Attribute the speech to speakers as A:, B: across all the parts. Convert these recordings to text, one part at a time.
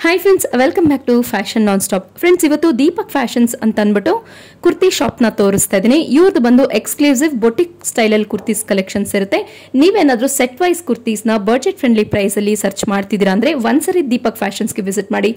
A: Hi friends, welcome back to fashion non stop. Friends, ಇವತ್ತು Deepak fashions ಅಂತ ಅಂದ್ಬಿಟ್ಟು ಕುರ್ತಿ ಶಾಪ್ನ ತೋರಿಸ್ತಾ ಇದ್ದೀನಿ. ಇವ್ರದ್ದು ಬಂದು ಎಕ್ಸ್ಕ್ಲೂಸಿವ್ ಬೊಟಿಕ್ ಸ್ಟೈಲಲ್ಲಿ ಕುರ್ತೀಸ್ ಕಲೆಕ್ಷನ್ಸ್ ಇರುತ್ತೆ. ನೀವೇನಾದರೂ ಸೆಟ್ ವೈಸ್ ಕುರ್ತೀಸ್ನ ಬಜೆಟ್ ಫ್ರೆಂಡ್ಲಿ ಪ್ರೈಸಲ್ಲಿ ಸರ್ಚ್ ಮಾಡ್ತಿದ್ದೀರಾ ಅಂದರೆ ಒಂದ್ಸರಿ ದೀಪಕ್ ಫ್ಯಾಷನ್ಸ್ಗೆ ವಿಸಿಟ್ ಮಾಡಿ.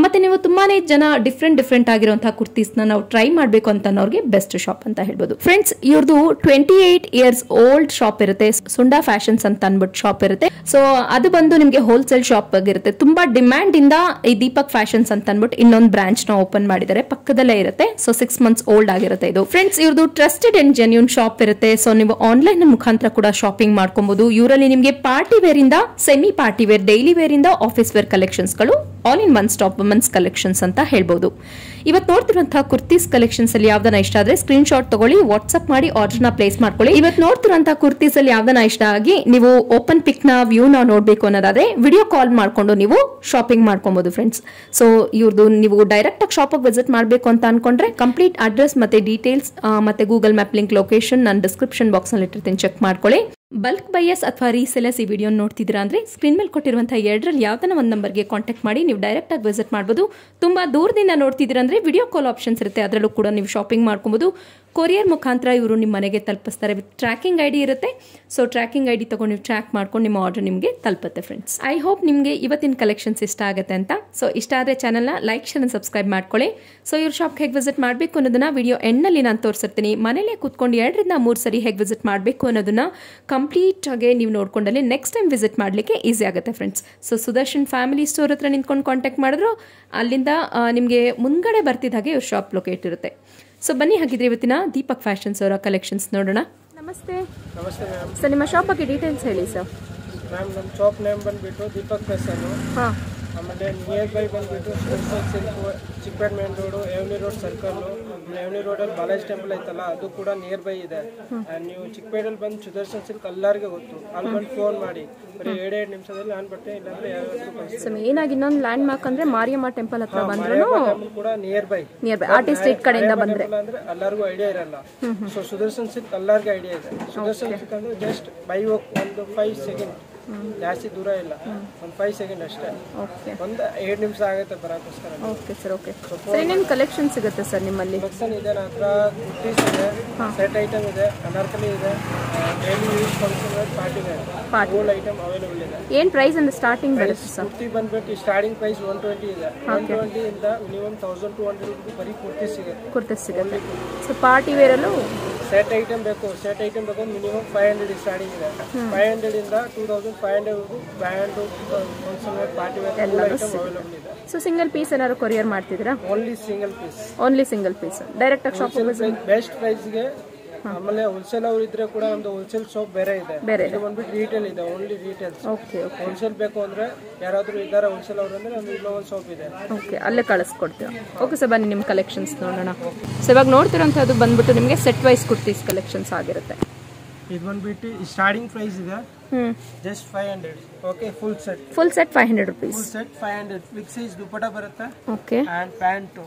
A: ಮತ್ತೆ ನೀವು ತುಂಬಾನೇ ಜನ ಡಿಫ್ರೆಂಟ್ ಆಗಿರುವಂತಹ ಕುರ್ತೀಸ್ನ ನಾವು ಟ್ರೈ ಮಾಡಬೇಕು ಅಂತ ಅನ್ನೋರಿಗೆ ಬೆಸ್ಟ್ ಶಾಪ್ ಅಂತ ಹೇಳ್ಬೋದು. ಫ್ರೆಂಡ್ಸ್, ಇವ್ರದ್ದು 28 ಇಯರ್ಸ್ ಓಲ್ಡ್ ಶಾಪ್ ಇರುತ್ತೆ. ಸುಂಡಾ ಫ್ಯಾಷನ್ಸ್ ಅಂತ ಅಂದ್ಬಿಟ್ಟು ಶಾಪ್ ಇರುತ್ತೆ. ಸೊ ಅದು ಬಂದು ನಿಮಗೆ ಹೋಲ್ಸೇಲ್ ಶಾಪ್ ಆಗಿರುತ್ತೆ. ತುಂಬಾ ಡಿಮ್ಯಾಂಡ್ ಇಂದ ಈ ದೀಪಕ್ ಫ್ಯಾಷನ್ಸ್ ಅಂತ ಅಂದ್ಬಿಟ್ಟು ಇನ್ನೊಂದು ಬ್ರಾಂಚ್ ನ ಓಪನ್ ಮಾಡಿದ್ದಾರೆ. ಪಕ್ಕದಲ್ಲೇ ಇರುತ್ತೆ. ಸೊ 6 months ಓಲ್ಡ್ ಆಗಿರುತ್ತೆ ಇದು. ಫ್ರೆಂಡ್ಸ್, ಇವ್ರದ್ದು ಟ್ರಸ್ಟೆಡ್ ಅಂಡ್ ಜೆನ್ಯೂನ್ ಶಾಪ್ ಇರುತ್ತೆ. ಸೊ ನೀವು ಆನ್ಲೈನ್ ಮುಖಾಂತರ ಕೂಡ ಶಾಪಿಂಗ್ ಮಾಡ್ಕೊಬಹುದು. ಇವರಲ್ಲಿ ನಿಮಗೆ ಪಾರ್ಟಿ ವೇರ್ ಇಂದ semi party wear, daily wear ಇಂದ ಆಫೀಸ್ ವೇರ್ ಕಲೆಕ್ಷನ್ಸ್ ಗಳು all in one stop women's collections ಅಂತ ಹೇಳ್ಬಹುದು. ಇವತ್ತು ನೋಡ್ತಿರುವಂತಹ ಕುರ್ತೀಸ್ ಕಲೆಕ್ಷನ್ಸ್ ಅಲ್ಲಿ ಯಾವ್ದನ್ನ ಇಷ್ಟ ಆದ್ರೆ ಸ್ಕ್ರೀನ್ ಶಾಟ್ ತಗೊಳ್ಳಿ, ವಾಟ್ಸ್ಆಪ್ ಮಾಡಿ ಆರ್ಡರ್ ನ ಪ್ಲೇಸ್ ಮಾಡ್ಕೊಳ್ಳಿ. ಇವತ್ತು ನೋಡ್ತಿರುವಂತಹ ಕುರ್ತೀಸ್ ಅಲ್ಲಿ ಯಾವ್ದನ್ನ ಇಷ್ಟ ಆಗಿ ನೀವು ಓಪನ್ ಪಿಕ್ ನ ವ್ಯೂ ನ ನೋಡ್ಬೇಕು ಅನ್ನೋದಾದ್ರೆ ವಿಡಿಯೋ ಕಾಲ್ ಮಾಡ್ಕೊಂಡು ನೀವು ಶಾಪಿಂಗ್ ಮಾಡ್ಕೊಬಹುದು ಫ್ರೆಂಡ್ಸ್. ಸೊ ಇವ್ರದ್ದು ನೀವು ಡೈರೆಕ್ಟ್ ಆಗಿ ಶಾಪ್ ವಿಸಿಟ್ ಮಾಡಬೇಕು ಅಂತ ಅನ್ಕೊಂಡ್ರೆ ಕಂಪ್ಲೀಟ್ ಅಡ್ರೆಸ್ ಮತ್ತೆ ಡೀಟೇಲ್ಸ್ ಮತ್ತೆ ಗೂಗಲ್ ಮ್ಯಾಪ್ ಲಿಂಕ್ ಲೊಕೇಶನ್ ನಾನು ಡಿಸ್ಕ್ರಿಪ್ಷನ್ ಬಾಕ್ಸ್ ನಲ್ಲಿ ಇಟ್ಟಿರ್ತೀನಿ, ಚೆಕ್ ಮಾಡ್ಕೊಳ್ಳಿ. ಬಲ್ಕ್ ಬೈಯರ್ಸ್ ಅಥವಾ ರೀಸೆಲರ್ಸ್ ಈ ವಿಡಿಯೋ ನೋಡ್ತಿದ್ದೀರಾ ಅಂದ್ರೆ ಸ್ಕ್ರೀನ್ ಮೇಲೆ ಕೊಟ್ಟಿರುವಂತಹ ಎರಡರಲ್ಲಿ ಯಾವ್ದನ್ನ ಒಂದು ನಂಬರ್ಗೆ ಕಾಂಟ್ಯಾಕ್ಟ್ ಮಾಡಿ ನೀವು ಡೈರೆಕ್ಟ್ ಆಗಿ ವಿಸಿಟ್ ಮಾಡಬಹುದು. ತುಂಬಾ ದೂರದಿಂದ ನೋಡ್ತಿದ್ದೀರಾ ಅಂದ್ರೆ ವಿಡಿಯೋ ಕಾಲ್ ಆಪ್ಷನ್ಸ್ ಇರುತ್ತೆ, ಅದರಲ್ಲೂ ಕೂಡ ನೀವು ಶಾಪಿಂಗ್ ಮಾಡ್ಕೊಬಹುದು. ಕೊರಿಯರ್ ಮುಖಾಂತರ ಇವರು ನಿಮ್ಮ ಮನೆಗೆ ತಲುಪಿಸ್ತಾರೆ. ವಿತ್ ಟ್ರ್ಯಾಕಿಂಗ್ ಐಡಿ ಇರುತ್ತೆ. ಸೊ ಟ್ರ್ಯಾಕಿಂಗ್ ಐಡಿ ತಗೊಂಡು ನೀವು ಟ್ರ್ಯಾಕ್ ಮಾಡ್ಕೊಂಡು ನಿಮ್ಮ ಆರ್ಡರ್ ನಿಮಗೆ ತಲುಪುತ್ತೆ ಫ್ರೆಂಡ್ಸ್. ಐ ಹೋಪ್ ನಿಮಗೆ ಇವತ್ತಿನ ಕಲೆಕ್ಷನ್ಸ್ ಇಷ್ಟ ಆಗುತ್ತೆ ಅಂತ. ಸೊ ಇಷ್ಟ ಆದರೆ ಚಾನಲ್ನ ಲೈಕ್ ಶೇರ್ ಅಂಡ್ ಸಬ್ಸ್ಕ್ರೈಬ್ ಮಾಡ್ಕೊಳ್ಳಿ. ಸೊ ಇವ್ರ ಶಾಪ್ಗೆ ಹೇಗೆ ವಿಸಿಟ್ ಮಾಡಬೇಕು ಅನ್ನೋದನ್ನ ವಿಡಿಯೋ ಎಂಡ್ನಲ್ಲಿ ನಾನು ತೋರಿಸಿರ್ತೀನಿ. ಮನೇಲೆ ಕೂತ್ಕೊಂಡು 2 ರಿಂದ 3 ಸರಿ ಹೇಗೆ ವಿಸಿಟ್ ಮಾಡಬೇಕು ಅನ್ನೋದನ್ನ ಕಂಪ್ಲೀಟ್ ಆಗಿ ನೀವು ನೋಡ್ಕೊಂಡಲ್ಲಿ ನೆಕ್ಸ್ಟ್ ಟೈಮ್ ವಿಸಿಟ್ ಮಾಡಲಿಕ್ಕೆ ಈಸಿ ಆಗುತ್ತೆ friends. So Sudarshan family store ಹತ್ರ ನಿಂತ್ಕೊಂಡು ಕಾಂಟ್ಯಾಕ್ಟ್ ಮಾಡಿದ್ರು ಅಲ್ಲಿಂದ ನಿಮಗೆ ಮುಂದ್ಗಡೆ ಬರ್ತಿದ್ದ ಹಾಗೆ ಇವ್ರ ಶಾಪ್ ಲೊಕೇಟ್ ಇರುತ್ತೆ. ಸೊ ಬನ್ನಿ, ಹಾಗಿದ್ರೆ ಇವತ್ತಿನ ದೀಪಕ್ ಫ್ಯಾಷನ್ಸ್ ಅವರ ಕಲೆಕ್ಷನ್ಸ್ ನೋಡೋಣ. ನಮಸ್ತೆ.
B: ನಮಸ್ತೆ ಮ್ಯಾಮ್.
A: ಸರ್, ನಿಮ್ಮ ಶಾಪ್ ಬಗ್ಗೆ ಡೀಟೇಲ್ಸ್ ಹೇಳಿ ಸರ್.
B: ಮ್ಯಾಮ್, ನಮ್ಮ ಶಾಪ್ ನೇಮ್ ಬಂದುಬಿಟ್ಟು ದೀಪಕ್ ಫ್ಯಾಷನ್.
A: ಹಾಂ.
B: ಆಮೇಲೆ ನಿಯರ್ ಬೈ ಬಂದುಬಿಟ್ಟು Chickpete main road, avenue road circle. Avenue ರೋಡಲ್ಲಿ ಬಾಲಾಜಿ ಟೆಂಪಲ್ ಐತಲ್ಲ, ಅದು ಕೂಡ ನಿಯರ್ ಬೈ ಇದೆ. ನೀವು ಚಿಕ್ಕಪೇಟೆಯಲ್ಲಿ ಬಂದು ಸುದರ್ಶನ್ ಸಿಲ್ಕ್ ಎಲ್ಲರಿಗೂ ಗೊತ್ತು. ಅಲ್ಲಿ ಬಂದು ಫೋನ್ ಮಾಡಿ, ಬರೀ 2 ನಿಮಿಷದಲ್ಲಿ ನಾನು ಬಟ್ಟೆ ಇಲ್ಲಾಂದ್ರೆ ಯಾವ್ದು.
A: ಮೇನ್ ಆಗಿ ಇನ್ನೊಂದು ಲ್ಯಾಂಡ್ ಮಾರ್ಕ್ ಅಂದ್ರೆ ಮಾರಿಯಮ್ಮ ಟೆಂಪಲ್ ಹತ್ರ ಬಂದ್ರು
B: ಕೂಡ ನಿಯರ್ ಬೈ
A: ಆರ್ಟಿಸ್ಟ್ ಸ್ಟ್ರೀಟ್ ಕಡೆಯಿಂದ ಬಂದ್ರೆ
B: ಅಂದ್ರೆ ಎಲ್ಲರಿಗೂ ಐಡಿಯಾ ಇರಲ್ಲ. ಸೊ ಸುದರ್ಶನ್ ಸಿಲ್ಕ್ ಎಲ್ಲರಿಗೂ ಐಡಿಯಾ ಇದೆ. ಸುದರ್ಶನ್ ಸಿಲ್ಕ್ ಅಂದ್ರೆ ಜಸ್ಟ್ ಬೈ ವಾಕ್ ಒಂದು 5 ಸೆಕೆಂಡ್, ಜಾಸ್ತಿ ದೂರ ಇಲ್ಲ, ಒಂದು 5 ಸೆಕೆಂಡ್ ಅಷ್ಟೇ. ಒಂದು 2 ನಿಮಿಷ ಆಗುತ್ತೆ ಬರೋಕ್ಕೋಸ್ಕರ.
A: Okay sir. ಓಕೆ ಸರ್, ಏನೇನು ಕಲೆಕ್ಷನ್ ಸಿಗುತ್ತೆ ಸರ್ ನಿಮ್ಮಲ್ಲಿ?
B: ಕಲೆಕ್ಷನ್ ಇದೆ ನನ್ನ ಹತ್ರ. ಕುರ್ತೀಸ್ ಇದೆ, ಸೆಟ್ ಐಟಮ್ ಇದೆ, ಅನಾರ್ಕಲಿ ಇದೆ, daily use function wear, party wear old item available ಇದೆ.
A: ಏನು ಪ್ರೈಸ್ ಅಂದ್ರೆ ಸ್ಟಾರ್ಟಿಂಗ್ ಬರುತ್ತೆ ಸರ್?
B: ಕುರ್ತಿ ಬಂದ್ಬಿಟ್ಟು ಸ್ಟಾರ್ಟಿಂಗ್ ಪ್ರೈಸ್ 120 ಇದೆ. 120 ಇಂದ ಮಿನಿಮಮ್ 1200 ರೂಪಾಯಿ ಬರೀ ಕುರ್ತಿ ಸಿಗುತ್ತೆ.
A: ಸೊ ಪಾರ್ಟಿ ವೇರಲ್ಲೂ
B: ಸೆಟ್ ಐಟಮ್ ಬೇಕು. ಸೆಟ್ ಐಟಮ್ ಬೇಕು ಮಿನಿಮಮ್ 500 ಸ್ಟಾರ್ಟಿಂಗ್ ಇದೆ. 500 ಇಂದ 2500 brand function wear, party wear ಎಲ್ಲ ಐಟಮ್ ಅವೈಲೇಬಲ್ ಇದೆ.
A: ಸೊ ಸಿಂಗಲ್ ಪೀಸ್ ಏನಾದ್ರು ಕೊರಿಯರ್ ಮಾಡ್ತಿದ್ದೀರಾ?
B: Only single piece.
A: Only single piece. Direct ಆಗಿ ಶಾಪ್
B: ಬೆಸ್ಟ್ ಪ್ರೈಸ್ಗೆ. ಆಮೇಲೆ ಹೋಲ್ಸೇಲ್ ಅವ್ರು ಇದ್ರೆ ಕೂಡ ಒಂದು ಹೋಲ್ಸೇಲ್ ಶಾಪ್ ಬೇರೆ ಇದೆ. ಇದು ಬಂದ್ಬಿಟ್ಟು ರೀಟೇಲ್ ಇದೆ, ಓನ್ಲಿ ರೀಟೇಲ್ಸ್.
A: ಓಕೆ.
B: ಹೋಲ್ಸೇಲ್ ಬೇಕು ಅಂದ್ರೆ ಯಾರಾದ್ರೂ ಇದ್ದಾರೆ ಹೋಲ್ಸೇಲ್ ಅವರು ಅಂದ್ರೆ ಒಂದು ಇನ್ನೊಂದು ಶಾಪ್ ಇದೆ.
A: ಓಕೆ, ಅಲ್ಲೇ ಕಳಿಸ್ಕೊಡ್ತೀವಿ. ಓಕೆ ಸರ್, ಬನ್ನಿ ನಿಮ್ಮ ಕಲೆಕ್ಷನ್ಸ್ ನೋಡೋಣ. ಸೊ ಇವಾಗ ನೋಡ್ತಿರೋಂಥದ್ದು ಬಂದ್ಬಿಟ್ಟು ನಿಮಗೆ ಸೆಟ್ ವೈಸ್ ಕುರ್ತೀಸ್ ಕಲೆಕ್ಷನ್ಸ್ ಆಗಿರುತ್ತೆ.
B: ಇದು ಬಂದ್ಬಿಟ್ಟು ಸ್ಟಾರ್ಟಿಂಗ್ ಪ್ರೈಸ್ ಇದೆ just 500. Okay, full set
A: 500 rupees.
B: Full set 500. Big size dupatta ಬರುತ್ತೆ.
A: ಓಕೆ.
B: And pant.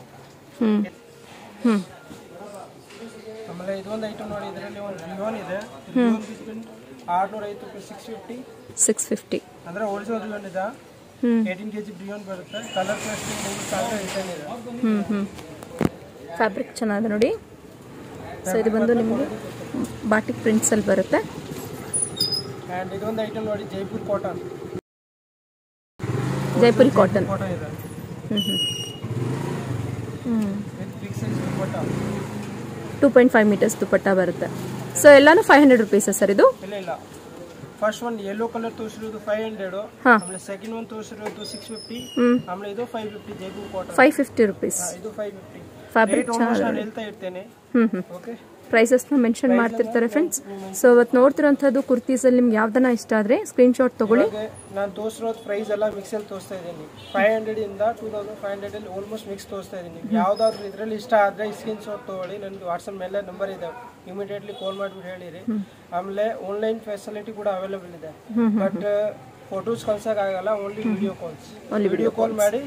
B: ಆಮೇಲೆ ಇದೊಂದು ಐಟಮ್ ನೋಡಿ, ಇದರಲ್ಲಿ ಒಂದು ರಿಯೋನ್ ಇದೆ. ರಿಯೋನ್ ಬಿಸ್ಬಿಟ್ಟು 605 ರೂಪಾಯಿ, 650 ಅಂದ್ರೆ ಹೋಲ್ಸೇಲ್ ರಿಯೋನ್ ಇದೆ. 18 kg ರಿಯೋನ್ ಬರುತ್ತೆ. ಕಲರ್ ಪ್ಲಸ್ ರಿಟರ್ನ್ ಇದೆ.
A: ಫ್ಯಾಬ್ರಿಕ್ ಚೆನ್ನಾಗಿದೆ ನೋಡಿ. ಸೊ ಇದು ಬಂದು ನಿಮಗೆ ಬಾಟಿಕ್ ಪ್ರಿಂಟ್ಸ್ ಅಲ್ಲಿ ಬರುತ್ತೆ.
B: ಅಂಡ್ ಇದೊಂದು ಐಟಮ್ ನೋಡಿ, ಜೈಪುರ್ ಕಾಟನ್.
A: ಜೈಪುರಿ ಕಾಟನ್
B: ಇದೆ. Big size dupatta
A: 2.5 meters dupatta ಬರುತ್ತೆ. ಸೊ ಎಲ್ಲಾನು 500 rupees ಸರ್ ಇದು?
B: ಇಲ್ಲ. ಫಸ್ಟ್ ಒಂದು ಯೆಲ್ಲೋ ಕಲರ್ ತೋರಿಸಿರೋದು 500. ಆಮೇಲೆ ಸೆಕೆಂಡ್ ಒಂದು ತೋರಿಸಿರೋದು 650. ಆಮೇಲೆ ಇದು 550 ಜೈಪುರ್ ಕಾಟನ್
A: 550 rupees.
B: ಇದು 550.
A: ಫ್ಯಾಬ್ರಿಕ್
B: ನಾನು ಹೇಳ್ತಾ ಇರ್ತೇನೆ. ಓಕೆ,
A: ಪ್ರೈಸಸ್ನ ಮೆನ್ಷನ್ ಮಾಡ್ತಿರ್ತಾರೆ ಫ್ರೆಂಡ್ಸ್. ಸೊ ಇವತ್ತು ನೋಡ್ತಿರೋಂಥದ್ದು ಕುರ್ತೀಸಲ್ಲಿ ನಿಮ್ಗೆ ಯಾವ್ದನ್ನ ಇಷ್ಟ ಆದರೆ ಸ್ಕ್ರೀನ್ ಶಾಟ್ ತಗೊಳ್ಳಿ.
B: ನಾನು ತೋರಿಸಿರೋದು ಪ್ರೈಸ್ ಎಲ್ಲ ಮಿಕ್ಸಲ್ಲಿ ತೋರಿಸ್ತಾ ಇದ್ದೀನಿ. 500 ಇಂದ 2500 ಅಲ್ಲಿ ಆಲ್ಮೋಸ್ಟ್ ಮಿಕ್ಸ್ ತೋರಿಸ್ತಾ ಇದ್ದೀನಿ. ಯಾವುದಾದ್ರೂ ಇದರಲ್ಲಿ ಇಷ್ಟ ಆದರೆ ಸ್ಕ್ರೀನ್ ಶಾಟ್ ತೊಗೊಳ್ಳಿ. ನನಗೆ ವಾಟ್ಸಪ್ ಮೇಲೆ ನಂಬರ್ ಇದೆ, ಇಮಿಡಿಯೇಟ್ಲಿ ಕಾಲ್ ಮಾಡಿಬಿಟ್ಟು ಹೇಳಿರಿ. ಆಮೇಲೆ ಆನ್ಲೈನ್ ಫೆಸಿಲಿಟಿ ಕೂಡ ಅವೈಲೇಬಲ್ ಇದೆ. ಬಟ್ ಫೋಟೋಸ್ ಕಳ್ಸೋಕ್ಕಾಗಲ್ಲ, only video calls. Video call ಮಾಡಿ.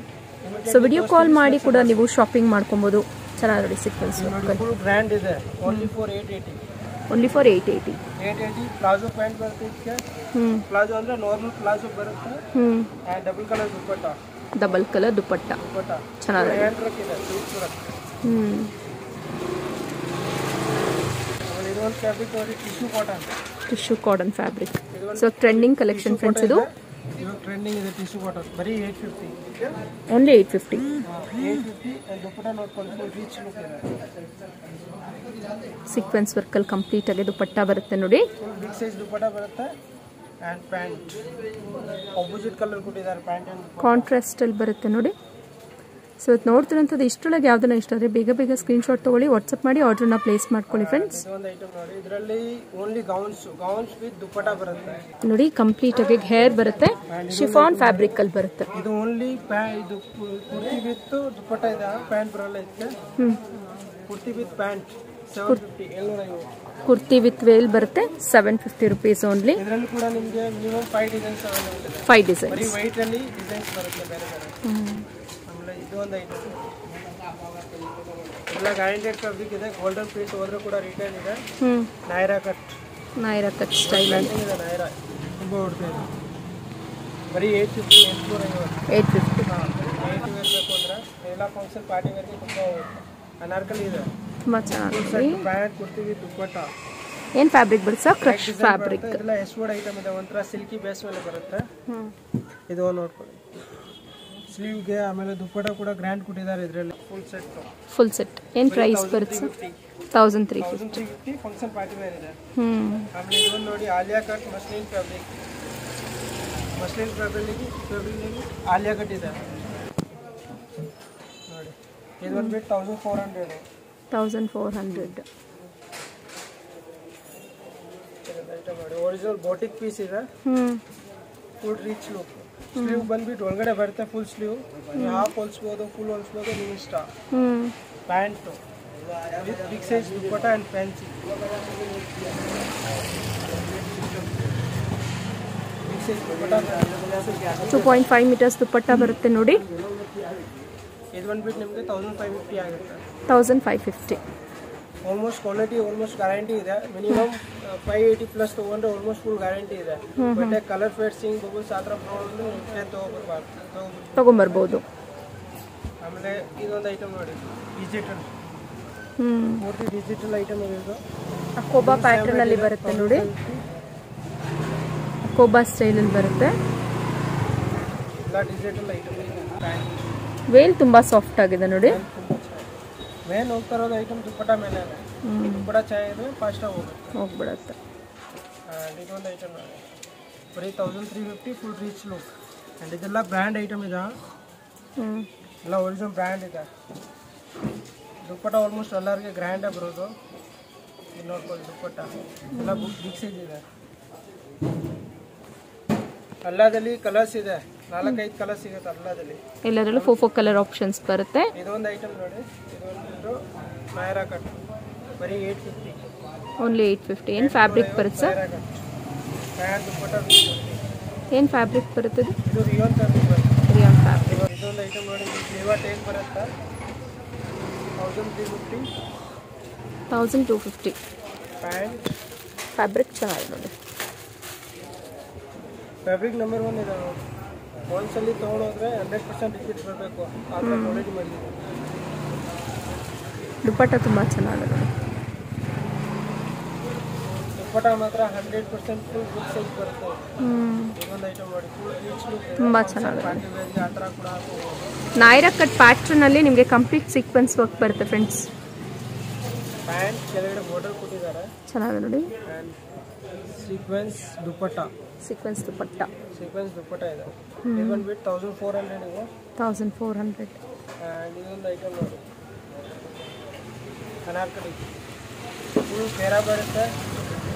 A: ಸೊ ವಿಡಿಯೋ ಕಾಲ್ ಮಾಡಿ ಕೂಡ ನೀವು ಶಾಪಿಂಗ್ ಮಾಡ್ಕೊಬೋದು. ಚೆನ್ನಾಗಿ ನೋಡಿ ಸೀಕ್ವೆನ್ಸ್
B: ಬ್ರ್ಯಾಂಡ್ ಇದೆ. Only for 880.
A: Only for 880.
B: Palazzo pant ಬರುತ್ತೆ ಇದಕ್ಕೆ. ಪ್ಲಾಜೋ ಅಂದ್ರೆ ನಾರ್ಮಲ್ ಪ್ಲಾಜೋ ಬರುತ್ತೆ. Double colour dupatta.
A: Double colour dupatta
B: dupatta
A: ಚೆನ್ನಾಗಿದೆ.
B: ಹ್ಯಾಂಡ್ ವರ್ಕ್ ಇದೆ, ಸ್ವೀಟ್ ವರ್ಕ್. ಆಮೇಲೆ ಇದೊಂದು ಫ್ಯಾಬ್ರಿಕ್ ನೋಡಿ,
A: tissue cotton fabric. So trending collection friends ಇದು.
B: ಇವಾಗ ಟ್ರೆಂಡಿಂಗ್ ಇದೆ ಟಿಶ್ಯೂ ಕಾಟನ್, ಬರೀ 850.
A: ಓನ್ಲಿ 850.
B: 850 ದುಪ್ಪಟ್ಟ ನೋಡ್ಕೊಂಡು ರೀಚ್ ಲುಕ್ ಇದೆ.
A: ಸೀಕ್ವೆನ್ಸ್ ವರ್ಕಲ್ಲಿ ಕಂಪ್ಲೀಟ್ ಆಗಿ ದುಪಟ್ಟ ಬರುತ್ತೆ ನೋಡಿ.
B: ಬಿಗ್ ಸೈಜ್ ದುಪ್ಪಟ್ಟ ಬರುತ್ತೆ. ಆ್ಯಂಡ್ ಪ್ಯಾಂಟ್ ಆಪೋಸಿಟ್ ಕಲರ್ ಕೊಟ್ಟಿದ್ದಾರೆ, ಪ್ಯಾಂಟ್ ಆ್ಯಂಡ್
A: ಕಾಂಟ್ರಾಸ್ಟ್ ಅಲ್ಲಿ ಬರುತ್ತೆ ನೋಡಿ. ಸೊ ಇದು ನೋಡ್ತಿರೋಂಥದ್ದು ಇಷ್ಟೊಳಗೆ ಯಾವ್ದನ್ನ ಇಷ್ಟ ಆದರೆ ಬೇಗ ಬೇಗ ಸ್ಕ್ರೀನ್ಶಾಟ್ ತೊಗೊಳ್ಳಿ, ವಾಟ್ಸಪ್ ಮಾಡಿ ಆರ್ಡರ್ನ ಪ್ಲೇಸ್ ಮಾಡ್ಕೊಳ್ಳಿ ಫ್ರೆಂಡ್ಸ್.
B: ಇದೊಂದು ಐಟಮ್ ನೋಡಿ, ಇದರಲ್ಲಿ ಓನ್ಲಿ ಗೌನ್ಸ್ ವಿತ್ ದುಪ್ಪಟ್ಟ ಬರುತ್ತೆ
A: ನೋಡಿ. ಕಂಪ್ಲೀಟ್ ಆಗಿ ಹೇರ್ ಬರುತ್ತೆ, ಶಿಫಾನ್ ಫ್ಯಾಬ್ರಿಕ್ ಅಲ್ಲಿ ಬರುತ್ತೆ.
B: ಇದು ಓನ್ಲಿ ಇದು ಕುರ್ತಿ ವಿತ್ ದುಪ್ಪಟ್ಟ ಇದೆ, ಪ್ಯಾಂಟ್ ಬರಲ್ಲ ಇದಕ್ಕೆ. Kurti with pant 750, 750.
A: Kurti with veil ಬರುತ್ತೆ 750 ರುಪೀಸ್ ಓನ್ಲಿ.
B: ಇದರಲ್ಲಿ ಕೂಡ ನಿಮಗೆ ಮಿನಿಮಮ್ 5 ಡಿಸೈನ್ಸ್ ಅವೈಲೇಬಲ್ ಇದೆ.
A: 5 ಡಿಸೈನ್ಸ್
B: ಬರೀ ವೈಟ್ ಅಲ್ಲಿ ಡಿಸೈನ್ಸ್ ಬರುತ್ತೆ ಬೇರೆ ಬೇರೆ. ಆಮೇಲೆ ಇದೊಂದು ಐಟಮ್ ಎಲ್ಲ ಗ್ಯಾರಂಟೆಡ್ ಫ್ಯಾಬ್ರಿಕ್ ಇದೆ, ಗೋಲ್ಡನ್ ಪ್ರಿಂಟ್ ಹೋದ್ರೆ ಕೂಡ ರಿಟರ್ನ್ ಇದೆ. ನೈರಾ ಕಟ್ ಸ್ಟೈಲ್ ಇದೆ. ನೈರಾ ತುಂಬ ಹೊಡ್ತಾ ಇದೆ, ಬರೀ 850, 850. 850 ಬೇಕು ಅಂದ್ರೆ ಎಲ್ಲ ಫಂಕ್ಷನ್ ಪಾರ್ಟಿ ವೇರ್ಗೆ ತುಂಬ ಅನಾರ್ಕಲಿ ಇದೆ.
A: ತುಂಬ ಚೆನ್ನಾಗಿ
B: ಪ್ಯಾಂಟ್ ಕುರ್ತೀವಿ ದುಪ್ಪಟ್ಟ.
A: ಏನು ಫ್ಯಾಬ್ರಿಕ್ ಬರುತ್ತೆ ಸರ್? Crush fabric.
B: ಇದೆಲ್ಲ ಎಸ್ವರ್ಡ್ ಐಟಮ್ ಇದೆ, ಒಂಥರ ಸಿಲ್ಕಿ ಬೇಸ್ ಮೇಲೆ ಬರುತ್ತೆ. ಇದು ನೋಡ್ಕೊಳ್ಳಿ, ಸ್ಲೀವ್ಗೆ ಆಮೇಲೆ ದುಪ್ಪಟ್ಟ ಕೂಡ ಗ್ರ್ಯಾಂಡ್ ಕೊಟ್ಟಿದ್ದಾರೆ ಇದರಲ್ಲಿ. ಫುಲ್ ಸೆಟ್
A: ಏನು ಪ್ರೈಸ್ ಬರುತ್ತೆ ಸರ್? 1350.
B: ಫಂಕ್ಷನ್ ಪಾರ್ಟಿ ವೇರ್ ಇದೆ. ಆಮೇಲೆ ಇದೊಂದು ನೋಡಿ, Alia cut muslin fabric Alia cut ಇದೆ ನೋಡಿ. ಇದೊಂದು ಬಿಟ್ಟು 1400.
A: 1400.
B: ಒರಿಜಿನಲ್ ಬೋಟಿಕ್ ಪೀಸ್ ಇದೆ, ಫುಲ್ ರಿಚ್ ಲುಕ್. ಸ್ಲೀವ್ ಬಂದ್ಬಿಟ್ಟು ಒಳಗಡೆ ಬರುತ್ತೆ, ಫುಲ್ ಸ್ಲೀವ್. ಹಾಫ್ ಹೊಲ್ಸ್ಬೋದು, ಫುಲ್ ಹೊಲ್ಸ್ಬೋದು, ನಿಮ್ಮ ಇಷ್ಟ. Pant with big size dupatta and fancy.
A: 2.5 metres dupatta ಬರುತ್ತೆ ನೋಡಿ.
B: ಇದು ಬಂದ್ಬಿಟ್ಟು ನಿಮಗೆ 1550 ಆಗುತ್ತೆ.
A: 1550.
B: ಆಲ್ಮೋಸ್ಟ್ ಕ್ವಾಲಿಟಿ ಆಲ್ಮೋಸ್ಟ್ ಗ್ಯಾರಂಟಿ ಇದೆ. ಮಿನಿಮಮ್ 580 ಪ್ಲಸ್ ತೊಗೊಂಡ್ರೆ ಆಲ್ಮೋಸ್ಟ್ ಫುಲ್ ಗ್ಯಾರಂಟಿ ಇದೆ. ಬಟ್ಟೆ ಕಲರ್ ಫೇಡ್ಸಿಂಗ್ ಬಬಲ್ಸ್ ಆ ಥರ ಪ್ರಾಬ್ಲಮ್
A: ತೊಗೊಂಬರ್ಬೋದು.
B: ಆಮೇಲೆ ಇದೊಂದು ಐಟಮ್ ನೋಡಿ, ಡಿಜಿಟಲ್ ಪೂರ್ತಿ ಡಿಜಿಟಲ್ ಐಟಮ್ ಇದು.
A: ಅಕೋಬಾ ಪ್ಯಾಟರ್ನ್ ಅಲ್ಲಿ ಬರುತ್ತೆ ನೋಡಿ, ಅಕೋಬಾ ಸ್ಟೈಲಲ್ಲಿ ಬರುತ್ತೆ.
B: ಎಲ್ಲ ಡಿಜಿಟಲ್ ಐಟಮ್.
A: ವೇಲ್ ತುಂಬಾ ಸಾಫ್ಟ್ ಆಗಿದೆ ನೋಡಿ.
B: ಮೇನ್ ಹೋಗ್ತಾ ಇರೋದು ಐಟಮ್ ದುಪ್ಪಟ್ಟ ಮೇಲೆ. ದುಪ್ಪಟ್ಟ ಚೆನ್ನಾಗಿದೆ, ಫಾಸ್ಟಾಗಿ
A: ಹೋಗ್ಬಿಡುತ್ತೆ.
B: ಇದೊಂದು ಐಟಮ್ ಬರೀ 1350, ಫುಲ್ ರಿಚ್ ಲುಕ್. ಆ್ಯಂಡ್ ಇದೆಲ್ಲ ಬ್ರ್ಯಾಂಡ್ ಐಟಮ್ ಇದೆ, ಎಲ್ಲ ಒರಿಜಿನಲ್ ಬ್ರ್ಯಾಂಡ್ ಇದೆ. ದುಪ್ಪಟ್ಟ ಆಲ್ಮೋಸ್ಟ್ ಎಲ್ಲರಿಗೆ ಗ್ರ್ಯಾಂಡಾಗಿ ಬರೋದು. ಇದು ನೋಡ್ಕೊಳ್ಳಿ, ದುಪ್ಪಟ್ಟ ಎಲ್ಲ ಬಿಗ್ ಸೈಜ್ ಇದೆ. ಅಲ್ಲದಲ್ಲಿ ಕಲರ್ಸ್ ಇದೆ, 4-5 ಕಲರ್ ಸಿಗುತ್ತೆ ಅಲ್ಲದಲ್ಲಿ.
A: ಎಲ್ಲದರಲ್ಲೂ 4 ಕಲರ್ ಆಪ್ಷನ್ಸ್ ಬರುತ್ತೆ.
B: ಇದೊಂದು ಐಟಮ್ ನೋಡಿ, ಇದೊಂದು ನೈರಾ ಕಟ್, ಬರೀ 850.
A: ಓನ್ಲಿ 850. ಏನು ಫ್ಯಾಬ್ರಿಕ್ ಬರುತ್ತೆ ಸರ್?
B: ಪ್ಯಾಂಟ್ ದುಪ್ಪಟ್ಟ.
A: ಏನು ಫ್ಯಾಬ್ರಿಕ್ ಬರುತ್ತೆ ಇದು?
B: ಇದು ರಿಯಾನ್ ಫ್ಯಾಬ್ರಿಕ್ ಬರುತ್ತೆ.
A: Rayon fabric.
B: ಇದೊಂದು ಐಟಮ್ ನೋಡಿ, ಲೇವಾ ಟೇಕ್ ಬರುತ್ತೆ 1350.
A: 1250.
B: ಪ್ಯಾಂಟ್
A: ಫ್ಯಾಬ್ರಿಕ್ ಚೆನ್ನಾಗಿದೆ ನೋಡಿ.
B: ಫ್ಯಾಬ್ರಿಕ್ ನಂಬರ್ 1 ಇದೆ ನೋಡಿ. ಒಂದ್ಸಲಿ ತೊಗೊಂಡೋದ್ರೆ 100% ರಿಪೀಟ್ ಬರಬೇಕು, ಆ ಥರ ಕ್ವಾಲಿಟಿ ಬಂದಿದೆ.
A: ದುಪ್ಪಟ್ಟ ತುಂಬ ಚೆನ್ನಾಗಿದೆ ನೋಡಿ.
B: ದುಪ್ಪಟ್ಟ ಮಾತ್ರ 100% ಫುಲ್ ಬಿಗ್ ಸೈಜ್ ಬರುತ್ತೆ. ಇದೊಂದು ಐಟಮ್ ನೋಡಿ, ಫುಲ್ ರಿಚ್ ಲುಕ್,
A: ತುಂಬ ಚೆನ್ನಾಗಿದೆ.
B: ಪಾರ್ಟಿ ವೇರ್ಗೆ ಆ ಥರ ಕೂಡ ಹಾಕೋಬಹುದು.
A: ನೈರಾ ಕಟ್ ಪ್ಯಾಟ್ರನಲ್ಲಿ ನಿಮಗೆ ಕಂಪ್ಲೀಟ್ ಸೀಕ್ವೆನ್ಸ್ ವರ್ಕ್ ಬರುತ್ತೆ ಫ್ರೆಂಡ್ಸ್.
B: ಪ್ಯಾಂಟ್ ಕೆಳಗಡೆ ಬಾರ್ಡರ್ ಕೊಟ್ಟಿದ್ದಾರೆ,
A: ಚೆನ್ನಾಗಿದೆ ನೋಡಿ.
B: And sequence dupatta.
A: ಸೀಕ್ವೆನ್ಸ್ ದುಪ್ಪಟ್ಟ
B: ಇದೆ. ಇದು ಬಂದ್ಬಿಟ್ಟು 1400 ಇದೆ.
A: 1400.
B: ಆ್ಯಂಡ್ ಇದೊಂದು ಐಟಮ್ ನೋಡಿ, ಅನಾರ್ಕಲಿ ಫುಲ್ ಪೇರಾ ಬರುತ್ತೆ.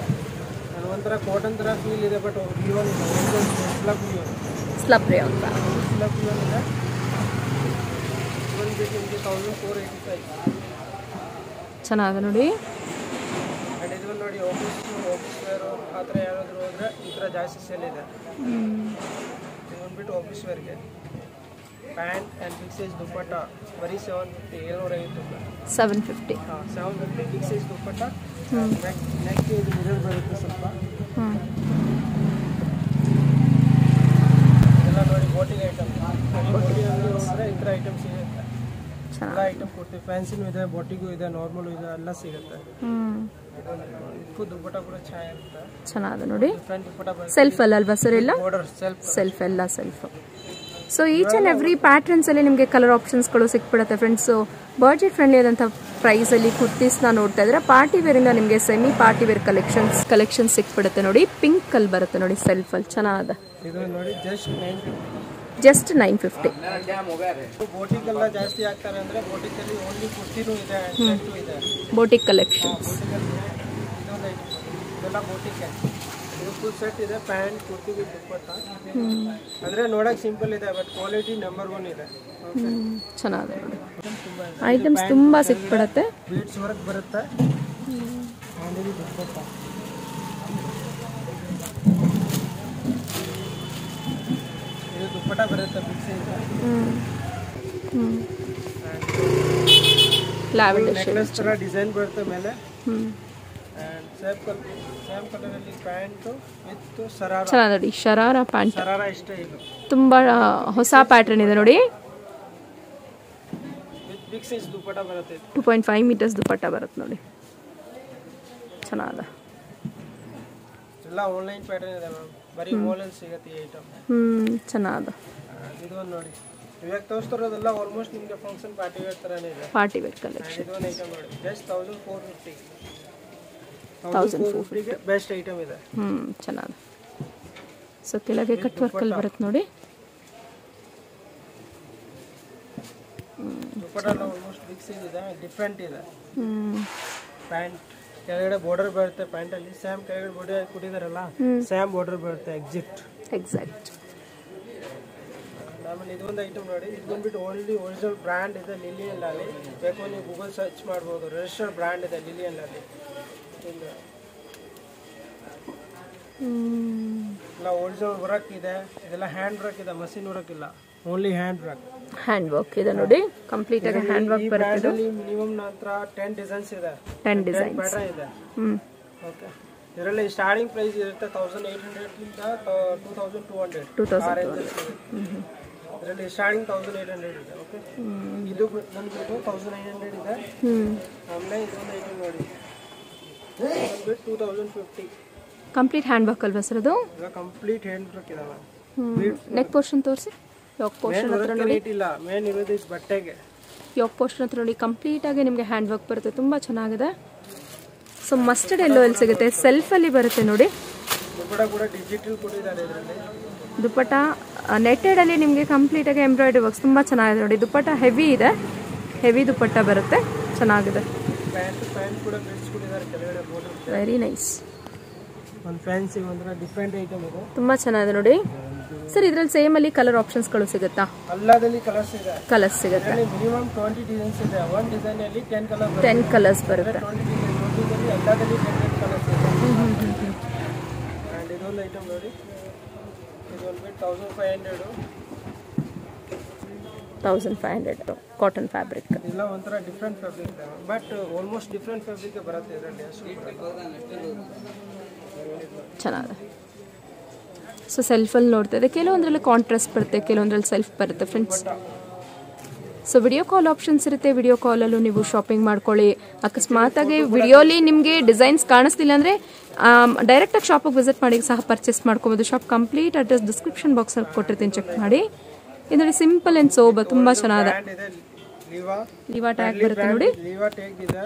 B: ನಾನು ಒಂಥರ ಕಾಟನ್ ಥರ ಫೀಲ್ ಇದೆ, ಬಟ್ ರಿಯೋನ್ ಇದೆ, ಸ್ಲಬ್ ರಿಯೋನ್ ಇದೆ. ಬಂದ್ಬಿಟ್ಟು ನಿಮಗೆ 1485.
A: ಚೆನ್ನಾಗಿದೆ ನೋಡಿ.
B: ಆ್ಯಂಡ್ ಇದು ನೋಡಿ, ಆಫೀಸ್ ವೇರು ಆ ಥರ ಯಾರಾದರೂ ಹೋದರೆ ಈ ಥರ ಜಾಸ್ತಿ ಸೇಲ್ ಇದೆ. ಇದು ಬಂದ್ಬಿಟ್ಟು ಆಫೀಸ್ ವೇರ್ಗೆ. Pant and big size dupatta ಬರೀ 750, 750.
A: 750.
B: 750 ಬಿಗ್ ಸೈಜ್ ದುಪ್ಪಟ್ಟ. ನೆಕ್ ಇದು ಮಿರರ್ ಬರುತ್ತೆ ಸ್ವಲ್ಪ. ಎಲ್ಲ ನೋಡಿ ಬೋಟಿಂಗ್ ಐಟಮ್ ಹೋದ್ರೆ ಈ ಥರ ಐಟಮ್ ಸಿಗುತ್ತೆ. ಎಲ್ಲ ಐಟಮ್ ಕೊಡ್ತೀವಿ. ಫ್ಯಾನ್ಸಿನೂ ಇದೆ, ಬೋಟಿಗೂ ಇದೆ, ನಾರ್ಮಲ್ ಇದೆ, ಎಲ್ಲ ಸಿಗುತ್ತೆ. ಇದಕ್ಕೂ ದುಪ್ಪಟ್ಟ ಕೂಡ
A: ಚೆನ್ನಾಗಿದೆ ನೋಡಿ. ಸೆಲ್ಫ್ ಅಲ್ವಾ ಸರ್ ಎಲ್ಲ? ಸೆಲ್ಫ್ ಎಲ್ಲ self. So each and every patterns ಅಲ್ಲಿ ನಿಮಗೆ ಕಲರ್ ಆಪ್ಷನ್ಸ್ಗಳು ಸಿಕ್ಬಿಡುತ್ತೆ ಫ್ರೆಂಡ್ಸ್. ಬಡ್ಜೆಟ್ ಫ್ರೆಂಡ್ಲಿ ಆದಂಥ ಪ್ರೈಸ್ ಅಲ್ಲಿ ಕುರ್ತೀಸ್ನ ನೋಡ್ತಾ ಇದ್ರೆ ಪಾರ್ಟಿ ವೇರ್ ಇಂದ ನಿಮಗೆ ಸೆಮಿ ಪಾರ್ಟಿ ವೇರ್ ಕಲೆಕ್ಷನ್ ಸಿಕ್ಬಿಡುತ್ತೆ ನೋಡಿ. ಪಿಂಕ್ ಅಲ್ಲಿ ಬರುತ್ತೆ ನೋಡಿ ಸೆಲ್ಫ್ ಅಲ್ಲಿ, ಚೆನ್ನಾಗಿದೆ. ಜಸ್ಟ್ 950.
B: ಬೋಟಿಗೆಲ್ಲ ಜಾಸ್ತಿ ಆಗ್ತಾರೆ ಅಂದ್ರೆ ಬೋಟಿಕಲ್ಲಿ ಓನ್ಲಿ ಕುರ್ತಿನೂ ಇದೆ,
A: ಬೋಟಿಕ್ ಕಲೆಕ್ಷನ್ಸ್.
B: ಇದೆಲ್ಲ ಬೋಟಿಕ್ ಫುಲ್ ಸೆಟ್ ಇದೆ. ಪ್ಯಾಂಟ್, ಕುರ್ತಿ ವಿತ್ ದುಪ್ಪಟ್ಟ. ಅಂದ್ರೆ ನೋಡಕ್ ಸಿಂಪಲ್ ಇದೆ ಬಟ್ ಕ್ವಾಲಿಟಿ ನಂಬರ್ 1 ಇದೆ.
A: ಚೆನ್ನಾಗಿದೆ ನೋಡಿ. ಐಟಮ್ಸ್ ತುಂಬಾ ಸಿಕ್ಬಿಡುತ್ತೆ.
B: ಬೀಡ್ಸ್ ವರ್ಕ್ ಬರುತ್ತೆ. ದುಪ್ಪಟ್ಟ ಇದು ದುಪ್ಪಟ್ಟ ಬರುತ್ತೆ.
A: ಲ್ಯಾವೆಂಡರ್
B: ನೆಕ್ಲೆಸ್ ತರ ಡಿಸೈನ್ ಬರುತ್ತೆ ಮೇಲೆ. ಸೇಮ್ ಕಲರ್ ಅಲ್ಲಿ ಪ್ಯಾಂಟ್ ವಿತ್ ಶರಾರಾ.
A: ಚೆನ್ನಾಗಿದೆ ನೋಡಿ. ಶರಾರಾ ಪ್ಯಾಂಟ್,
B: ಶರಾರಾ ಇಷ್ಟ ಇದು.
A: ತುಂಬಾ ಹೊಸ ಪ್ಯಾಟರ್ನ್ ಇದೆ ನೋಡಿ.
B: ವಿತ್ ಬಿಗ್ ಸೈಜ್ ದುಪ್ಪಟ್ಟ ಬರುತ್ತೆ.
A: 2.5 ಮೀಟರ್ಸ್ ದುಪ್ಪಟ್ಟ ಬರುತ್ತೆ ನೋಡಿ. ಚೆನ್ನಾಗಿದೆ.
B: ಎಲ್ಲ ಆನ್ಲೈನ್ ಪ್ಯಾಟರ್ನ್ ಇದೆ ಮ್ಯಾಮ್. ಬರೀ ಮಾಲಲ್ಲಿ ಸಿಗುತ್ತೆ ಈ ಐಟಮ್.
A: ಚೆನ್ನಾಗಿದೆ.
B: ಇದು ನೋಡಿ, ಇವಾಗ ತೋರಿಸ್ತಿರೋದೆಲ್ಲ ಆಲ್ಮೋಸ್ಟ್ ನಿಮಗೆ ಫಂಕ್ಷನ್ ಪಾರ್ಟಿ ವೇರ್ ತರನೇ ಇದೆ.
A: Party wear collection.
B: ಇದೊಂದು ಐಟಮ್ ನೋಡಿ, ಜಸ್ಟ್ 1450. 1450 ಬೆಸ್ಟ್ ಐಟಮ್ ಇದೆ.
A: ಚೆನ್ನಾಗಿದೆ. ಸೊ ಕೆಳಗೆ ಕಟ್ ವರ್ಕ್ ಅಲ್ಲಿ ಬರುತ್ತೆ ನೋಡಿ.
B: ದುಪ್ಪಟ್ಟ ಆಲ್ಮೋಸ್ಟ್ ಬಿಗ್ ಸೈಜ್ ಇದೆ, ಡಿಫರೆಂಟ್ ಇದೆ. ಪ್ಯಾಂಟ್ ಕೆಳಗಡೆ ಬಾರ್ಡರ್ ಬರುತ್ತೆ. ಪ್ಯಾಂಟ್ ಅಲ್ಲಿ ಸೇಮ್ ಕೆಳಗಡೆ ಬಾರ್ಡರ್ ಕೊಟ್ಟಿದಾರಲ್ಲ, ಸೇಮ್ ಬಾರ್ಡರ್ ಬರುತ್ತೆ. ಎಕ್ಸಾಕ್ಟ್. ಆಮೇಲೆ ಇದೊಂದು ಐಟಮ್ ನೋಡಿ, ಇದು ಬಂದ್ಬಿಟ್ಟು ಓನ್ಲಿ ಒರಿಜಿನಲ್ ಬ್ರ್ಯಾಂಡ್ ಇದೆ, ಲಿಲಿಯನ್ ಅಲ್ಲಿ. ಬೇಕು ನೀವು ಗೂಗಲ್ ಸರ್ಚ್ ಮಾಡ್ಬೋದು. ರಿಜಿಸ್ಟರ್ಡ್ ಬ್ರ್ಯಾಂಡ್ ಇದೆ ಲಿಲಿಯನ್ ಅಲ್ಲಿ. ಇಲ್ಲ ಒರಿಜಿನಲ್ ವರ್ಕ್ ಇದೆ. ಇದೆಲ್ಲ ಹ್ಯಾಂಡ್ ವರ್ಕ್ ಇದೆ, ಮಷೀನ್ ವರ್ಕ್ ಇಲ್ಲ. ಓನ್ಲಿ ಹ್ಯಾಂಡ್ ವರ್ಕ್
A: ಇದೆ ನೋಡಿ. ಕಂಪ್ಲೀಟ್ ಆಗಿ ಹ್ಯಾಂಡ್ ವರ್ಕ್ ಬರುತ್ತೆ.
B: ಮಿನಿಮಮ್ ನಂತರ 10 ಡಿಸೈನ್ಸ್ ಇದೆ.
A: 10 ಡಿಸೈನ್ಸ್
B: ಪ್ಯಾಟರ್ನ್ ಇದೆ. ಓಕೆ. ಇದರಲ್ಲಿ ಸ್ಟಾರ್ಟಿಂಗ್ ಪ್ರೈಸ್ ಇರುತ್ತೆ 1800 ಗಿಂತ 2200. ಇದರಲ್ಲಿ ಸ್ಟಾರ್ಟಿಂಗ್ 1800 ಇದೆ. ಓಕೆ. ಇದು ಬಂದ್ಬಿಟ್ಟು 1900 ಇದೆ. ಆಮೇಲೆ ಇದೊಂದು ಐಟಮ್ ನೋಡಿ, ಬಂದ್ಬಿಟ್ಟು 2050.
A: ಕಂಪ್ಲೀಟ್ ಹ್ಯಾಂಡ್ ವರ್ಕ್ ಅಲ್ವಾ ಸರ್ ಅದು?
B: ಕಂಪ್ಲೀಟ್ ಹ್ಯಾಂಡ್ ವರ್ಕ್ ಇದೆ.
A: ನೆಕ್ ಪೋರ್ಷನ್ ತೋರಿಸಿ. ಯೋಕ್ ಪೋರ್ಷನ್ ಹತ್ರ ನೋಡಿ.
B: ಇಲ್ಲ, ಮೇನ್ ಇರೋದು ಬಟ್ಟೆಗೆ.
A: ಯೋಕ್ ಪೋರ್ಷನ್ ಹತ್ರ ನೋಡಿ, ಕಂಪ್ಲೀಟ್ ಆಗಿ ನಿಮಗೆ ಹ್ಯಾಂಡ್ ವರ್ಕ್ ಬರುತ್ತೆ. ತುಂಬಾ ಚೆನ್ನಾಗಿದೆ. ಸೊ ಮಸ್ಟರ್ಡ್ ಎಲ್ಲೋ ಅಲ್ಲಿ ಸಿಗುತ್ತೆ. ಸೆಲ್ಫ್ ಅಲ್ಲಿ ಬರುತ್ತೆ ನೋಡಿ.
B: ದುಪ್ಪಟ್ಟ ಕೂಡ ಡಿಜಿಟಲ್ ಕೊಟ್ಟಿದ್ದಾರೆ ಇದರಲ್ಲಿ.
A: ದುಪ್ಪಟ್ಟ ನೆಟ್ಟೆಡ್ ಅಲ್ಲಿ ನಿಮಗೆ ಕಂಪ್ಲೀಟ್ ಆಗಿ ಎಂಬ್ರಾಯ್ಡರಿ ವರ್ಕ್ಸ್ ತುಂಬಾ ಚೆನ್ನಾಗಿದೆ ನೋಡಿ. ದುಪ್ಪಟ್ಟ ಹೆವಿ ಇದೆ, ಹೆವಿ ದುಪ್ಪಟ್ಟ ಬರುತ್ತೆ. ಚೆನ್ನಾಗಿದೆ.
B: ಪ್ಯಾಂಟ್ ಕೂಡ ಬಿಡ್ಸ್ ಕೊಟ್ಟಿದ್ದಾರೆ ಕೆಳಗಡೆ ಬಾರ್ಡರ್.
A: Very nice.
B: ಒಂದು ಫ್ಯಾನ್ಸಿ ಒಂಥರ ಡಿಫರೆಂಟ್ ಐಟಮ್ ಇದೆ.
A: ತುಂಬಾ ಚೆನ್ನಾಗಿದೆ ನೋಡಿ ಸರ್. ಇದ್ರಲ್ಲಿ ಸೇಮ್ ಅಲ್ಲಿ ಕಲರ್ ಆಪ್ಷನ್ಸ್ಗಳು ಸಿಗುತ್ತಾ?
B: ಎಲ್ಲದಲ್ಲಿ ಕಲರ್ಸ್ ಇದೆ.
A: ಕಲರ್ಸ್ ಸಿಗುತ್ತೆ.
B: ಮಿನಿಮಮ್ 20 ಡಿಸೈನ್ಸ್ ಇದೆ. ಒಂದು ಡಿಸೈನ್ ಅಲ್ಲಿ 10 ಕಲರ್.
A: 10 ಕಲರ್ಸ್ ಬರುತ್ತೆ.
B: 20 ಡಿಸೈನ್ ಎಲ್ಲದಲ್ಲಿ 10 ಕಲರ್ಸ್ ಇದೆ. ಅಂಡ್ ಇದೊಂದು ಐಟಮ್ ನೋಡಿ, ಇದು ಬಂದ್ಬಿಟ್ಟು
A: 1500 ಕಾಟನ್ ಫ್ಯಾಬ್ರಿಕ್.
B: ಇಲ್ಲ ಒಂಥರ different fabric, but almost different fabric ಬರುತ್ತೆ ಇದರಲ್ಲಿ.
A: ಚೆನ್ನಾಗಿದೆ. ಸೊ ಸೆಲ್ಫಲ್ಲಿ ನೋಡ್ತಾ ಇದೆ. ಕೆಲವೊಂದರಲ್ಲಿ ಕಾಂಟ್ರಾಸ್ಟ್ ಬರುತ್ತೆ, ಕೆಲವೊಂದರಲ್ಲಿ ಸೆಲ್ಫ್ ಬರುತ್ತೆ friends. So video call options ಇರುತ್ತೆ. ವಿಡಿಯೋ ಕಾಲಲ್ಲೂ ನೀವು ಶಾಪಿಂಗ್ ಮಾಡ್ಕೊಳ್ಳಿ. ಅಕಸ್ಮಾತಾಗಿ ವಿಡಿಯೋಲಿ ನಿಮಗೆ ಡಿಸೈನ್ಸ್ ಕಾಣಿಸ್ತಿಲ್ಲ ಅಂದರೆ ಡೈರೆಕ್ಟಾಗಿ ಶಾಪಿಗೆ ವಿಸಿಟ್ ಮಾಡಿ ಸಹ ಪರ್ಚೇಸ್ ಮಾಡ್ಕೊಬೋದು. ಶಾಪ್ ಕಂಪ್ಲೀಟ್ ಅಡ್ರೆಸ್ ಡಿಸ್ಕ್ರಿಪ್ಷನ್ ಬಾಕ್ಸಲ್ಲಿ ಕೊಟ್ಟಿರ್ತೀನಿ, ಚೆಕ್ ಮಾಡಿ. ಇದರಲ್ಲಿ ಸಿಂಪಲ್ ಆ್ಯಂಡ್ ಸೋಬರ್ ತುಂಬ ಚೆನ್ನಾಗಿದೆ. ಲಿವಾ ಟ್ಯಾಗ್ ಬರುತ್ತೆ ನೋಡಿ.
B: ಲಿವಾ ಟ್ಯಾಗ್ ಇದೆ.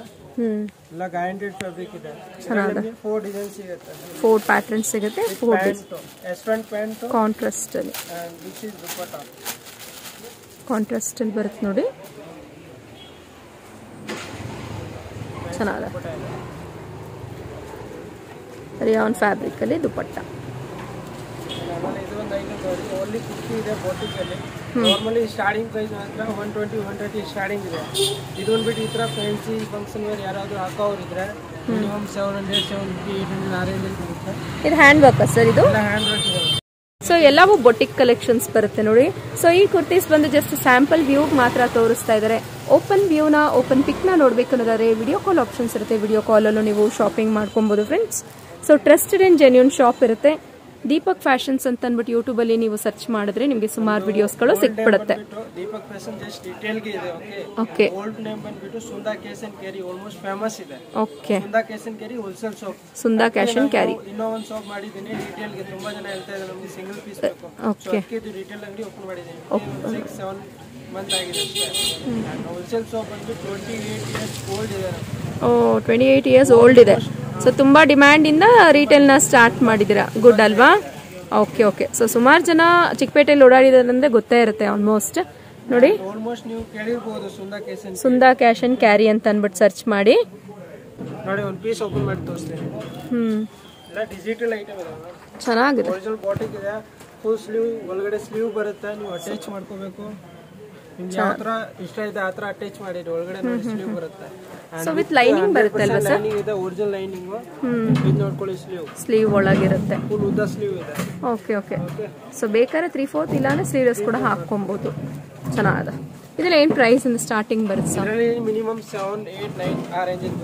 B: ಎಲ್ಲ ಗ್ಯಾರಂಟಿಡ್ ಫ್ಯಾಬ್ರಿಕ್ ಇದೆ.
A: ಚೆನ್ನಾಗಿದೆ.
B: 4 ಡಿಸೈನ್ ಸಿಗುತ್ತೆ,
A: 4 ಪ್ಯಾಟರ್ನ್ಸ್ ಸಿಗುತ್ತೆ. 4
B: ಡಿಸೈನ್ ಪ್ಯಾಂಟ್
A: ಕಾಂಟ್ರಾಸ್ಟ್ ಅಲ್ಲಿ.
B: ದಿಸ್ ಇಸ್ ದುಪ್ಪಟ್ಟ
A: ಕಾಂಟ್ರಾಸ್ಟ್ ಅಲ್ಲಿ ಬರುತ್ತೆ ನೋಡಿ. ಚೆನ್ನಾಗಿದೆ. ರಿಯಾನ್ ಫ್ಯಾಬ್ರಿಕ್ ಅಲ್ಲಿ ದುಪ್ಪಟ್ಟ.
B: ಇದೊಂದು ಐಟಮ್ ನೋಡಿ, ಓನ್ಲಿ ಕುರ್ತಿ ಇದೆ ಬೋಟಿಕಲ್ಲಿ. ನಾರ್ಮಲಿ ಸ್ಟಾರ್ಟಿಂಗ್ ಪ್ರೈಸ್ ಮಾತ್ರ 120-130 ಸ್ಟಾರ್ಟಿಂಗ್ ಇದೆ. ಇದು ಬಂದ್ಬಿಟ್ಟು ಈ ಥರ ಫ್ಯಾನ್ಸಿ ಫಂಕ್ಷನ್ ವೇರ್ ಯಾರಾದರೂ ಹಾಕೋರು ಇದ್ರೆ ಮಿನಿಮಮ್ 700, 750, 800, 600 ಬರುತ್ತೆ.
A: ಇದು ಹ್ಯಾಂಡ್ ವರ್ಕ್ ಸರ್? ಇದು
B: ಹ್ಯಾಂಡ್ ವರ್ಕ್ ಇದೆ.
A: ಸೊ ಎಲ್ಲವೂ ಬೊಟಿಕ್ ಕಲೆಕ್ಷನ್ಸ್ ಬರುತ್ತೆ ನೋಡಿ. ಸೊ ಈ ಕುರ್ತೀಸ್ ಬಂದು ಜಸ್ಟ್ ಸ್ಯಾಂಪಲ್ ವ್ಯೂ ಮಾತ್ರ ತೋರಿಸ್ತಾ ಇದ್ದಾರೆ. ಓಪನ್ ವ್ಯೂನ, ಓಪನ್ ಪಿಕ್ನ ನೋಡಬೇಕು ಅನ್ನೋದಾದ್ರೆ ವಿಡಿಯೋ ಕಾಲ್ ಆಪ್ಷನ್ಸ್ ಇರುತ್ತೆ. ವಿಡಿಯೋ ಕಾಲಲ್ಲೂ ನೀವು ಶಾಪಿಂಗ್ ಮಾಡ್ಕೊಬೋದು friends. So trusted and genuine shop ಇರುತ್ತೆ. ದೀಪಕ್ ಫ್ಯಾಷನ್ಸ್ ಅಂತ ಅಂದ್ಬಿಟ್ಟು ಯೂಟ್ಯೂಬ್ ಅಲ್ಲಿ ನೀವು ಸರ್ಚ್ ಮಾಡಿದ್ರೆ ನಿಮಗೆ ಸುಮಾರು ವಿಡಿಯೋಸ್ಗಳು ಸಿಕ್ಬಿಡುತ್ತೆ.
B: ದೀಪಕ್ ಫ್ಯಾಷನ್ ಜಸ್ಟ್ ರಿಟೇಲ್ ಗೆ ಇದೆ.
A: ಓಕೆ.
B: ಓಲ್ಡ್ ನೇಮ್ ಬಂದ್ಬಿಟ್ಟು Sunda cash and carry almost famous ಇದೆ.
A: Okay.
B: Sunda cash and carry wholesale shop.
A: Sunda cash and carry
B: ಇನ್ನೂ ಒಂದು ಶಾಪ್ ಮಾಡಿದ್ದೀನಿ ರಿಟೇಲ್ ಗೆ. ತುಂಬಾ ಜನ ಹೇಳ್ತಾ ಇದ್ದಾರೆ ನಮಗೆ ಸಿಂಗಲ್ ಪೀಸ್ ಬೇಕು.
A: ಓಕೆ.
B: ಇದು ರಿಟೇಲ್ ಅಂಗಡಿ ಓಪನ್ ಮಾಡಿದ್ದೀನಿ. 6-7 ಮಂತ್ ಆಗಿದೆ ಅಷ್ಟೇ. ಹೋಲ್ಸೇಲ್ ಶಾಪ್ ಬಂದ್ಬಿಟ್ಟು 28 ಇಯರ್ಸ್ ಓಲ್ಡ್ ಇದೆ.
A: 28 ಇಯರ್ಸ್ ಓಲ್ಡ್ ಇದೆ. ಸೊ ತುಂಬಾ ಡಿಮ್ಯಾಂಡ್ ಇಂದ ರಿಟೇಲ್ ನ ಸ್ಟಾರ್ಟ್ ಮಾಡಿದಿರಾ. ಗುಡ್ ಅಲ್ವಾ? Okay okay. ಸೊ ಸುಮಾರು ಜನ ಚಿಕ್ಕಪೇಟೆಯಲ್ಲಿ ಓಡಾಡಿದಾರಂದ್ರೆ ಗೊತ್ತೇ ಇರುತ್ತೆ ಆಲ್ಮೋಸ್ಟ್. ನೋಡಿ
B: ಆಲ್ಮೋಸ್ಟ್ ನೀವು ಕೇಳಿರಬಹುದು
A: ಸುಂದಾ ಕ್ಯಾಶ್ ಅಂಡ್ ಕ್ಯಾರಿ ಅಂತ ಅಂದ್ಬಿಟ್ಟು ಸರ್ಚ್ ಮಾಡಿ
B: ನೋಡಿ. ಒಂದು ಪೀಸ್ ಓಪನ್ ಮಾಡಿ ತೋರಿಸ್ತೀನಿ. ಎಲ್ಲ ಡಿಜಿಟಲ್ ಐಟಮ್ ಇದೆ.
A: ಚೆನ್ನಾಗಿದೆ.
B: ಒರಿಜಿನಲ್ ಬಾಟಿಕ್ ಇದೆ. ಫುಲ್ ಸ್ಲೀವ್ ಒಳಗಡೆ ಸ್ಲೀವ್ ಬರುತ್ತೆ. ನೀವು ಅಟ್ಯಾಚ್ ಮಾಡ್ಕೋಬೇಕು. ನಿಮ್ಗೆ ಯಾವ ತರ ಇಷ್ಟ ಇದೆ ಆ ತರ ಅಟ್ಯಾಚ್ ಮಾಡಿ. ಒಳಗಡೆ ನೋಡಿ ಸ್ಲೀವ್ ಬರುತ್ತೆ.
A: ಸೊ ವಿತ್ ಲೈನಿಂಗ್ ಬರುತ್ತೆ ಅಲ್ವಾ ಸರ್?
B: ಲೈನಿಂಗ್ ಇದೆ. Original lining. ಇದು ನೋಡ್ಕೊಳ್ಳಿ
A: ಸ್ಲೀವ್ ಒಳಗಿರುತ್ತೆ.
B: ಫುಲ್ ಉದ್ದ ಸ್ಲೀವ್ ಇದೆ.
A: Okay okay. ಸೊ ಬೇಕಾದ್ರೆ 3/4 ಇಲ್ಲಾಂದ್ರೆ ಸ್ಲೀವ್ಲೆಸ್ ಕೂಡ ಹಾಕೊಬಹುದು. ಚೆನ್ನಾಗಿದೆ. ಇದೆಲ್ಲ ಏನು ಪ್ರೈಸ್ ಇಂದ ಸ್ಟಾರ್ಟಿಂಗ್ ಬರುತ್ತೆ ಸರ್?
B: ಮಿನಿಮಮ್ 7, 8, 9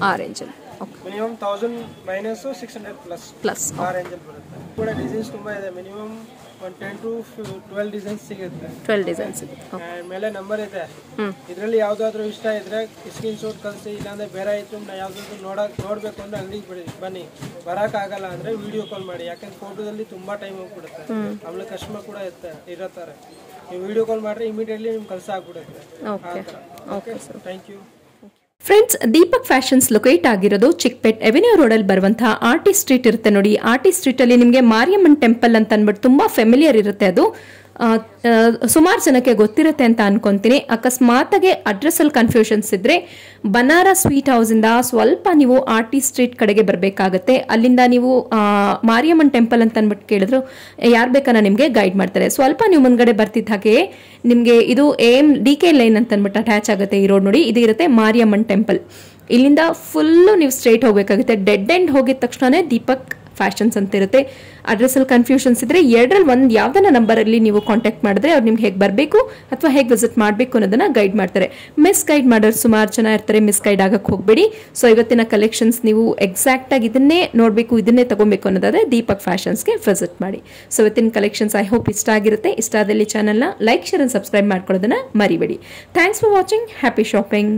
B: ಆ ರೇಂಜ್ ಅಲ್ಲಿ. ಓಕೆ.
A: ಮಿನಿಮಮ್
B: 1000 ಮೈನಸ್ 600 ಪ್ಲಸ್ ಆ ರೇಂಜ್ ಅಲ್ಲಿ ಬರುತ್ತೆ. ಕೂಡ ಡಿಸೈನ್ಸ್ ತುಂಬಾ ಇದೆ. ಮಿನಿಮಮ್ 10 to 12 ಡಿಸೈನ್ಸ್ ಸಿಗುತ್ತೆ. 12 ಡಿಸೈನ್ಸ್ ಸಿಗುತ್ತೆ. ಮೇಲೆ ನಂಬರ್ ಇದೆ. ಇದರಲ್ಲಿ ಯಾವ್ದಾದ್ರು ಇಷ್ಟ ಇದ್ರೆ ಸ್ಕ್ರೀನ್ ಶಾಟ್ ಕಳಿಸಿ. ಇಲ್ಲಾಂದ್ರೆ ಬೇರೆ ಐಟಮ್ ಯಾವ್ದಾದ್ರು ನೋಡ್ಬೇಕು ಅಂದ್ರೆ ಅಂಗಡಿಗೆ ಬನ್ನಿ. ಬರಕ್ ಆಗಲ್ಲ ಅಂದ್ರೆ ವಿಡಿಯೋ ಕಾಲ್ ಮಾಡಿ. ಯಾಕಂದ್ರೆ ಫೋಟೋದಲ್ಲಿ ತುಂಬಾ ಟೈಮ್ ಹೋಗ್ಬಿಡುತ್ತೆ. ಆಮೇಲೆ ಕಸ್ಟಮರ್ ಕೂಡ ಇರತ್ತಾರೆ. ನೀವು ವಿಡಿಯೋ ಕಾಲ್ ಮಾಡ್ರೆ ಇಮಿಡಿಯೇಟ್ಲಿ ನಿಮ್ಗೆ ಕೆಲಸ ಆಗ್ಬಿಡುತ್ತೆ. Okay sir, thank you.
A: Friends, Deepak fashions locate ಆಗಿರೋದು ಚಿಕ್ಪೇಟ್ ಎವೆನ್ಯೂ ರೋಡಲ್ಲಿ ಬರುವಂತಹ ಆರ್ಟಿ ಸ್ಟ್ರೀಟ್ ಇರುತ್ತೆ ನೋಡಿ. ಆರ್ಟಿ ಸ್ಟ್ರೀಟಲ್ಲಿ ನಿಮಗೆ ಮಾರಿಯಮ್ಮನ್ ಟೆಂಪಲ್ ಅಂತ ಅಂದ್ಬಿಟ್ಟು ತುಂಬ ಫೆಮಿಲಿಯರ್ ಇರುತ್ತೆ. ಅದು ಸುಮಾರು ಜನಕ್ಕೆ ಗೊತ್ತಿರುತ್ತೆ ಅಂತ ಅನ್ಕೊಂತೀನಿ. ಅಕಸ್ಮಾತಾಗಿ ಅಡ್ರೆಸ್ಸಲ್ಲಿ ಕನ್ಫ್ಯೂಷನ್ಸ್ ಇದ್ರೆ ಬನಾರಸ್ ಸ್ವೀಟ್ ಹೌಸಿಂದ ಸ್ವಲ್ಪ ನೀವು ಆರ್ಟಿ ಸ್ಟ್ರೀಟ್ ಕಡೆಗೆ ಬರಬೇಕಾಗತ್ತೆ. ಅಲ್ಲಿಂದ ನೀವು ಮಾರಿಯಮ್ಮನ್ ಟೆಂಪಲ್ ಅಂತ ಅಂದ್ಬಿಟ್ಟು ಕೇಳಿದ್ರು ಯಾರು ಬೇಕಾನ ನಿಮಗೆ ಗೈಡ್ ಮಾಡ್ತಾರೆ. ಸ್ವಲ್ಪ ನೀವು ಮುಂದ್ಗಡೆ ಬರ್ತಿದ್ದ ಹಾಗೆ ನಿಮಗೆ ಇದು DK ಲೈನ್ ಅಂತ ಅಂದ್ಬಿಟ್ಟು ಅಟ್ಯಾಚ್ ಆಗುತ್ತೆ ಈ ರೋಡ್ ನೋಡಿ. ಇದು ಇರುತ್ತೆ ಮಾರಿಯಮ್ಮನ್ ಟೆಂಪಲ್. ಇಲ್ಲಿಂದ ಫುಲ್ಲು ನೀವು ಸ್ಟ್ರೇಟ್ ಹೋಗಬೇಕಾಗುತ್ತೆ. ಡೆಡ್ ಎಂಡ್ ಹೋಗಿದ ತಕ್ಷಣನೇ ದೀಪಕ್ ಫ್ಯಾಷನ್ಸ್ ಅಂತ ಇರುತ್ತೆ. ಅಡ್ರೆಸ್ಸಲ್ಲಿ ಕನ್ಫ್ಯೂಷನ್ಸ್ ಇದ್ರೆ ಎರಡರಲ್ಲಿ ಒಂದು ಯಾವ್ದನ್ನ ನಂಬರಲ್ಲಿ ನೀವು ಕಾಂಟ್ಯಾಕ್ಟ್ ಮಾಡಿದ್ರೆ ಅವ್ರು ನಿಮ್ಗೆ ಹೇಗೆ ಬರಬೇಕು ಅಥವಾ ಹೇಗೆ ವಿಸಿಟ್ ಮಾಡಬೇಕು ಅನ್ನೋದನ್ನ ಗೈಡ್ ಮಾಡ್ತಾರೆ. ಮಿಸ್ ಗೈಡ್ ಮಾಡೋರು ಸುಮಾರು ಜನ ಇರ್ತಾರೆ. ಮಿಸ್ ಗೈಡ್ ಆಗಕ್ಕೆ ಹೋಗಬೇಡಿ. ಸೊ ಇವತ್ತಿನ ಕಲೆಕ್ಷನ್ಸ್ ನೀವು ಎಕ್ಸಾಕ್ಟಾಗಿ ಇದನ್ನೇ ನೋಡಬೇಕು, ಇದನ್ನೇ ತಗೋಬೇಕು ಅನ್ನೋದಾದ್ರೆ ದೀಪಕ್ ಫ್ಯಾಷನ್ಸ್ಗೆ ವಿಸಿಟ್ ಮಾಡಿ. ಸೊ ಇವತ್ತಿನ ಕಲೆಕ್ಷನ್ಸ್ ಐ ಹೋಪ್ ಇಷ್ಟ ಆಗಿರುತ್ತೆ. ಇಷ್ಟ ಆದಲ್ಲಿ ಚಾನಲ್ನ ಲೈಕ್, ಶೇರ್ ಅಂಡ್ ಸಬ್ಸ್ಕ್ರೈಬ್ ಮಾಡ್ಕೊಳ್ಳೋದನ್ನ ಮರಿಬೇಡಿ. Thanks for watching. Happy shopping.